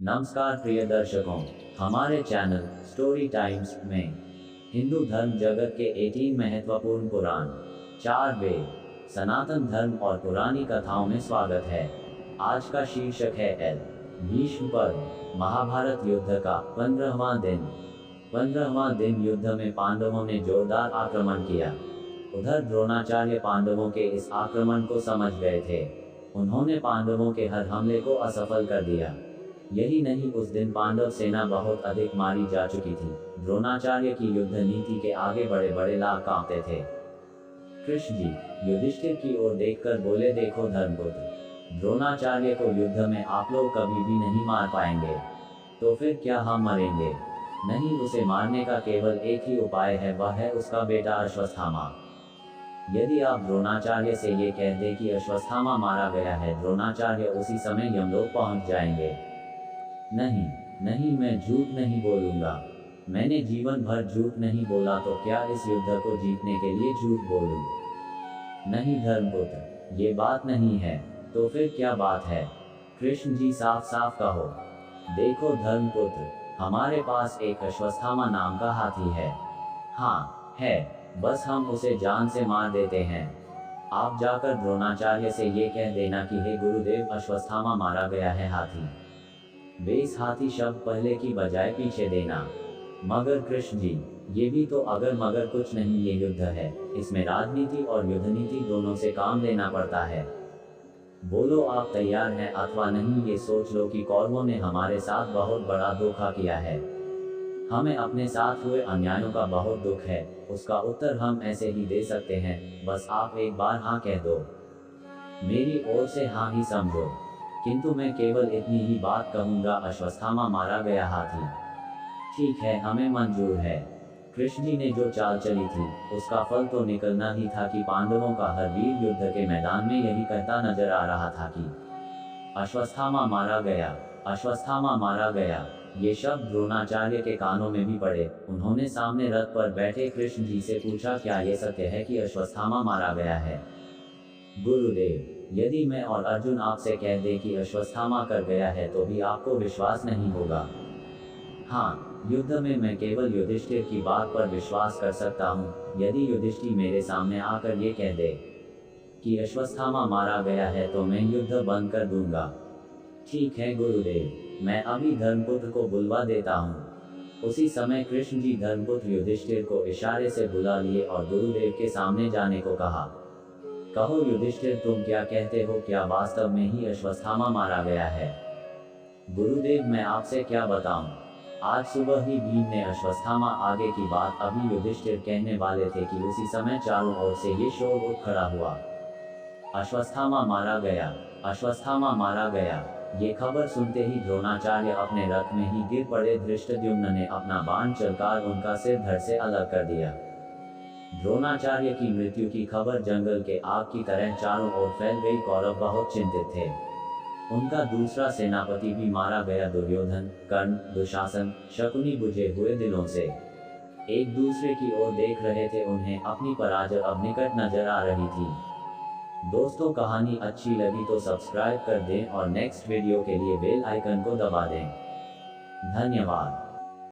नमस्कार प्रिय दर्शकों, हमारे चैनल स्टोरी टाइम्स में हिंदू धर्म जगत के 18 महत्वपूर्ण पुराण, 4 वेद, सनातन धर्म और पुरानी कथाओं में स्वागत है। आज का शीर्षक है भीष्म पर्व, महाभारत युद्ध का 15वां दिन। 15वां दिन युद्ध में पांडवों ने जोरदार आक्रमण किया। उधर द्रोणाचार्य पांडवों के इस आक्रमण को समझ गए थे। उन्होंने पांडवों के हर हमले को असफल कर दिया। यही नहीं, उस दिन पांडव सेना बहुत अधिक मारी जा चुकी थी। द्रोणाचार्य की युद्ध नीति के आगे बड़े बड़े लाभ कांपते थे। कृष्ण जी युधिष्ठिर की ओर देखकर बोले, देखो धर्मपुत्र, द्रोणाचार्य को युद्ध में आप लोग कभी भी नहीं मार पाएंगे। तो फिर क्या हम मरेंगे? नहीं, उसे मारने का केवल एक ही उपाय है, वह है उसका बेटा अश्वत्थामा। यदि आप द्रोणाचार्य से ये कह दें कि अश्वत्थामा मारा गया है, द्रोणाचार्य उसी समय यमलोक पहुंच जाएंगे। नहीं नहीं, मैं झूठ नहीं बोलूंगा। मैंने जीवन भर झूठ नहीं बोला, तो क्या इस युद्ध को जीतने के लिए झूठ बोलूं? नहीं धर्मपुत्र, ये बात नहीं है। तो फिर क्या बात है? कृष्ण जी साफ साफ कहो। देखो धर्मपुत्र, हमारे पास एक अश्वत्थामा नाम का हाथी है। हाँ है, बस हम उसे जान से मार देते हैं। आप जाकर द्रोणाचार्य से ये कह देना कि हे गुरुदेव, अश्वत्थामा मारा गया है हाथी। वे इस हाथी शब्द पहले की बजाय पीछे देना। मगर कृष्ण जी, ये भी तो अगर मगर कुछ नहीं, ये युद्ध है। इसमें राजनीति और युद्ध नीति दोनों से काम लेना पड़ता है। बोलो आप तैयार हैं अथवा नहीं? ये सोच लो कि कौरवों ने हमारे साथ बहुत बड़ा धोखा किया है। हमें अपने साथ हुए अन्यायों का बहुत दुख है। उसका उत्तर हम ऐसे ही दे सकते हैं, बस आप एक बार हाँ कह दो। मेरी ओर से हाँ ही समझो। किंतु मैं केवल इतनी ही बात कहूंगा, अश्वत्थामा मारा गया हाथी। ठीक है, हमें मंजूर है। कृष्ण जी ने जो चाल चली थी, उसका फल तो निकलना ही था कि पांडवों का हर वीर युद्ध के मैदान में यही कहता नजर आ रहा था कि अश्वत्थामा मारा गया, अश्वत्थामा मारा गया। ये शब्द द्रोणाचार्य के कानों में भी पड़े। उन्होंने सामने रथ पर बैठे कृष्ण जी से पूछा, क्या ये सत्य है कि अश्वत्थामा मारा गया है? गुरुदेव, यदि मैं और अर्जुन आपसे कह दें कि अश्वत्थामा कर गया है, तो भी आपको विश्वास नहीं होगा। हाँ, युद्ध में मैं केवल युधिष्ठिर की बात पर विश्वास कर सकता हूँ। यदि युधिष्ठिर मेरे सामने आकर ये कह दे कि अश्वत्थामा मारा गया है, तो मैं युद्ध बंद कर दूंगा। ठीक है गुरुदेव, मैं अभी धर्मपुत्र को बुलवा देता हूँ। उसी समय कृष्ण जी धर्मपुत्र युधिष्ठिर को इशारे से बुला लिए और गुरुदेव के सामने जाने को कहा। कहो युधिष्ठिर, तुम क्या कहते हो? क्या वास्तव में ही अश्वत्थामा मारा गया है? गुरुदेव, मैं आपसे क्या बताऊं? आज सुबह ही भीम ने अश्वत्थामा आगे की बात अभी युधिष्ठिर कहने वाले थे कि उसी समय चारों ओर से ये शोर उठ खड़ा हुआ। अश्वत्थामा मारा गया, अश्वत्थामा मारा गया। ये खबर सुनते ही द्रोणाचार्य अपने रथ में ही गिर पड़े। धृष्टद्युम्न ने अपना बाण चलकर उनका सिर धड़ से अलग कर दिया। द्रोणाचार्य की मृत्यु की खबर जंगल के आग की तरह चारों ओर फैल गई। कौरव बहुत चिंतित थे। उनका दूसरा सेनापति भी मारा गया। दुर्योधन, कर्ण, दुशासन, शकुनी बुझे हुए दिलों से एक दूसरे की ओर देख रहे थे। उन्हें अपनी पराजय अब निकट नजर आ रही थी। दोस्तों, कहानी अच्छी लगी तो सब्सक्राइब कर दें और नेक्स्ट वीडियो के लिए बेल आइकन को दबा दें। धन्यवाद।